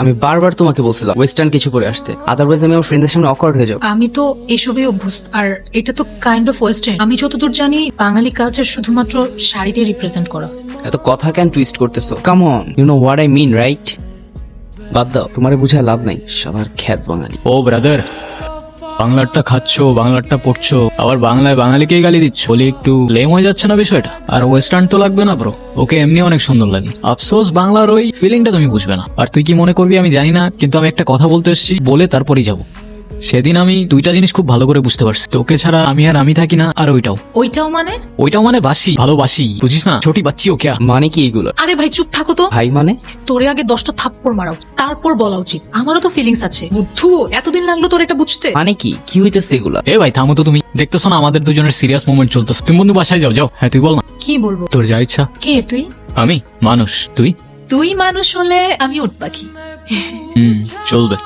আমি বারবার তোমাকে বলছিলাম ওয়েস্টার্ন কিছু পরে আসতে, আদারওয়াইজ আমি আমার ফ্রেন্ডদের সামনে অকওয়ার্ড হয়ে যাবো। আমি তো এসবে অভ্যস্ত, আর এটা তো কাইন্ড অফ ওয়েস্টার্ন। আমি যতদূর জানি বাঙালি কালচার শুধুমাত্র শাড়িতে রিপ্রেজেন্ট করা হয়। এত কথা কেন টুইস্ট করতেছো? Come on, you know what I mean right? বাদ দাও, তোমারে বুঝায় লাভ নাই, সবার খ্যাত বাঙালি। ও ব্রাদার, বাংলারটা খাচ্ছো, বাংলারটা পড়ছো, আবার বাংলায় বাঙালিকেই গালি দিচ্ছ, বলি একটু লেম হয়ে যাচ্ছে না বিষয়টা? আর ওয়েস্টার্ন তো লাগবে না ব্রো, ওকে এমনি অনেক সুন্দর লাগে। আফসোস বাংলার ওই ফিলিংটা তুমি বুঝবে না। আর তুই কি মনে করবি আমি জানি না, কিন্তু আমি একটা কথা বলতে এসেছি, বলে তারপরেই যাবো। সেদিন আমি দুইটা জিনিস খুব ভালো করে বুঝতে পারছি, তোকে ছাড়া আমি আর আমি থাকি না, আর ওইটাও মানে? ওইটাও মানে বাসি, ভালোবাসি, বুঝিস না? ছোটি বাচ্চি ও ক্যা? মানে কি এগুলো? আরে ভাই চুপ থাকো তো। ভাই মানে? তোরে আগে 10টা থাপ্পড় মারা উচিত, তারপর বলা উচিত। আমারও তো ফিলিংস আছে বুদ্ধু, এতদিন লাগলো তোর এটা বুঝতে। মানে কি হইতেছে এগুলা? এ ভাই থামো তো, তুমি দেখতেছো না আমাদের দুজনের সিরিয়াস মোমেন্ট চলতেছে? তুমি বন্ধু বাসায় যাও, যাও। হ্যাঁ তুই বল না। কি বলবো? তোর যা ইচ্ছা। কে তুই? আমি মানুষ, তুই? তুই মানুষ হলে আমি উট পাখি। চলবে।